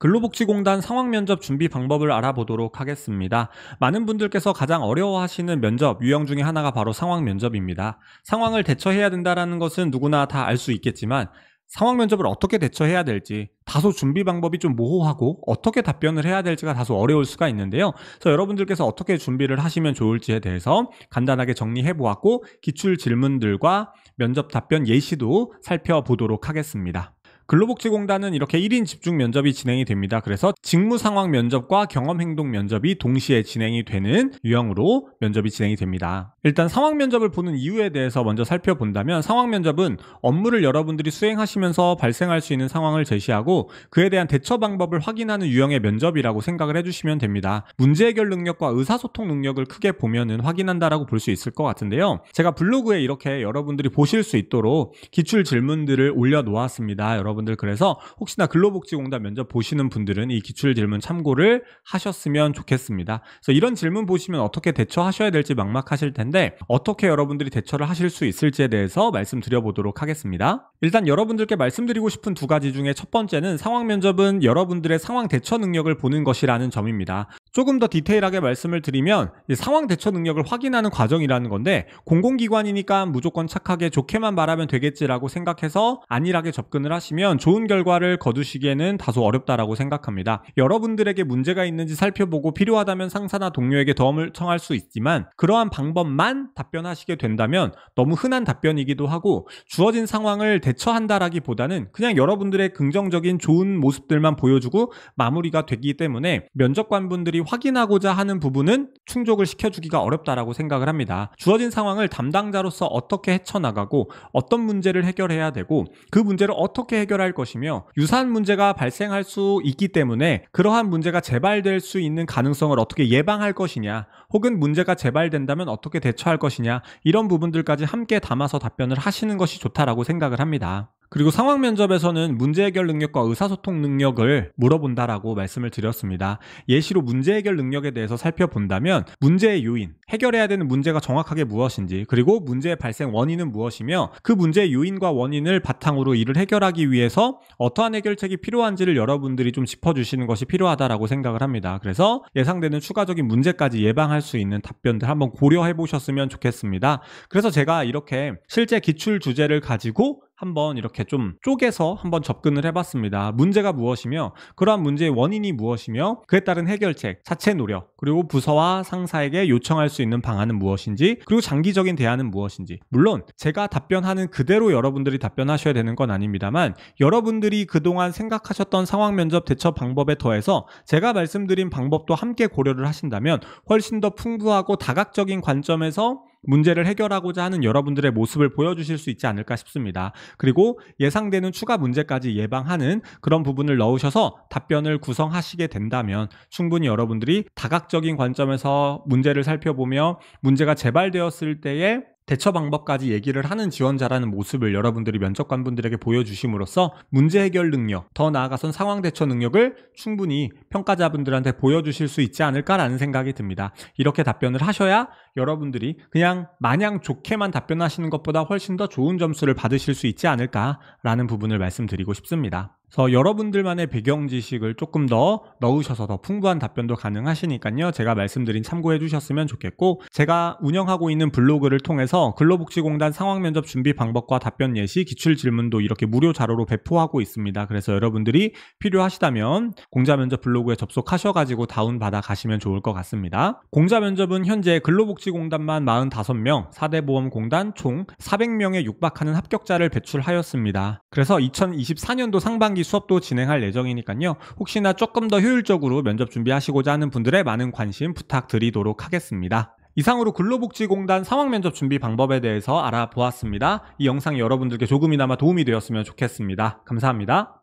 근로복지공단 상황면접 준비 방법을 알아보도록 하겠습니다. 많은 분들께서 가장 어려워하시는 면접 유형 중에 하나가 바로 상황면접입니다. 상황을 대처해야 된다는 것은 누구나 다 알 수 있겠지만 상황면접을 어떻게 대처해야 될지 다소 준비 방법이 좀 모호하고 어떻게 답변을 해야 될지가 다소 어려울 수가 있는데요. 그래서 여러분들께서 어떻게 준비를 하시면 좋을지에 대해서 간단하게 정리해보았고 기출 질문들과 면접 답변 예시도 살펴보도록 하겠습니다. 근로복지공단은 이렇게 1인 집중 면접이 진행이 됩니다. 그래서 직무상황 면접과 경험행동 면접이 동시에 진행이 되는 유형으로 면접이 진행이 됩니다. 일단 상황 면접을 보는 이유에 대해서 먼저 살펴본다면 상황 면접은 업무를 여러분들이 수행하시면서 발생할 수 있는 상황을 제시하고 그에 대한 대처 방법을 확인하는 유형의 면접이라고 생각을 해주시면 됩니다. 문제 해결 능력과 의사소통 능력을 크게 보면은 확인한다라고 볼 수 있을 것 같은데요. 제가 블로그에 이렇게 여러분들이 보실 수 있도록 기출 질문들을 올려놓았습니다. 여러분들 그래서 혹시나 근로복지공단 면접 보시는 분들은 이 기출 질문 참고를 하셨으면 좋겠습니다. 그래서 이런 질문 보시면 어떻게 대처하셔야 될지 막막하실 텐데 어떻게 여러분들이 대처를 하실 수 있을지에 대해서 말씀드려보도록 하겠습니다. 일단 여러분들께 말씀드리고 싶은 두 가지 중에 첫 번째는 상황 면접은 여러분들의 상황 대처 능력을 보는 것이라는 점입니다. 조금 더 디테일하게 말씀을 드리면 상황 대처 능력을 확인하는 과정이라는 건데 공공기관이니까 무조건 착하게 좋게만 말하면 되겠지라고 생각해서 안일하게 접근을 하시면 좋은 결과를 거두시기에는 다소 어렵다라고 생각합니다. 여러분들에게 문제가 있는지 살펴보고 필요하다면 상사나 동료에게 도움을 청할 수 있지만 그러한 방법만 답변하시게 된다면 너무 흔한 답변이기도 하고 주어진 상황을 대처한다라기보다는 그냥 여러분들의 긍정적인 좋은 모습들만 보여주고 마무리가 되기 때문에 면접관분들이 확인하고자 하는 부분은 충족을 시켜주기가 어렵다라고 생각을 합니다. 주어진 상황을 담당자로서 어떻게 헤쳐나가고 어떤 문제를 해결해야 되고 그 문제를 어떻게 해결할 것이며 유사한 문제가 발생할 수 있기 때문에 그러한 문제가 재발될 수 있는 가능성을 어떻게 예방할 것이냐 혹은 문제가 재발된다면 어떻게 대처할 것이냐 이런 부분들까지 함께 담아서 답변을 하시는 것이 좋다라고 생각을 합니다. 그리고 상황 면접에서는 문제 해결 능력과 의사소통 능력을 물어본다라고 말씀을 드렸습니다. 예시로 문제 해결 능력에 대해서 살펴본다면 문제의 요인, 해결해야 되는 문제가 정확하게 무엇인지 그리고 문제의 발생 원인은 무엇이며 그 문제의 요인과 원인을 바탕으로 이를 해결하기 위해서 어떠한 해결책이 필요한지를 여러분들이 좀 짚어주시는 것이 필요하다라고 생각을 합니다. 그래서 예상되는 추가적인 문제까지 예방할 수 있는 답변들 한번 고려해 보셨으면 좋겠습니다. 그래서 제가 이렇게 실제 기출 주제를 가지고 한번 이렇게 좀 쪼개서 한번 접근을 해봤습니다. 문제가 무엇이며 그러한 문제의 원인이 무엇이며 그에 따른 해결책, 자체 노력, 그리고 부서와 상사에게 요청할 수 있는 방안은 무엇인지 그리고 장기적인 대안은 무엇인지 물론 제가 답변하는 그대로 여러분들이 답변하셔야 되는 건 아닙니다만 여러분들이 그동안 생각하셨던 상황 면접 대처 방법에 더해서 제가 말씀드린 방법도 함께 고려를 하신다면 훨씬 더 풍부하고 다각적인 관점에서 문제를 해결하고자 하는 여러분들의 모습을 보여주실 수 있지 않을까 싶습니다. 그리고 예상되는 추가 문제까지 예방하는 그런 부분을 넣으셔서 답변을 구성하시게 된다면 충분히 여러분들이 다각적인 관점에서 문제를 살펴보며 문제가 재발되었을 때에 대처 방법까지 얘기를 하는 지원자라는 모습을 여러분들이 면접관분들에게 보여주심으로써 문제 해결 능력, 더 나아가선 상황 대처 능력을 충분히 평가자분들한테 보여주실 수 있지 않을까라는 생각이 듭니다. 이렇게 답변을 하셔야 여러분들이 그냥 마냥 좋게만 답변하시는 것보다 훨씬 더 좋은 점수를 받으실 수 있지 않을까라는 부분을 말씀드리고 싶습니다. 그래서 여러분들만의 배경 지식을 조금 더 넣으셔서 더 풍부한 답변도 가능하시니까요. 제가 말씀드린 참고해 주셨으면 좋겠고 제가 운영하고 있는 블로그를 통해서 근로복지공단 상황면접 준비 방법과 답변 예시, 기출 질문도 이렇게 무료 자료로 배포하고 있습니다. 그래서 여러분들이 필요하시다면 공자면접 블로그에 접속하셔가지고 다운받아 가시면 좋을 것 같습니다. 공자면접은 현재 근로복지공단만 45명, 4대 보험공단 총 400명에 육박하는 합격자를 배출하였습니다. 그래서 2024년도 상반기 수업도 진행할 예정이니까요. 혹시나 조금 더 효율적으로 면접 준비하시고자 하는 분들의 많은 관심 부탁드리도록 하겠습니다. 이상으로 근로복지공단 상황면접 준비 방법에 대해서 알아보았습니다. 이 영상이 여러분들께 조금이나마 도움이 되었으면 좋겠습니다. 감사합니다.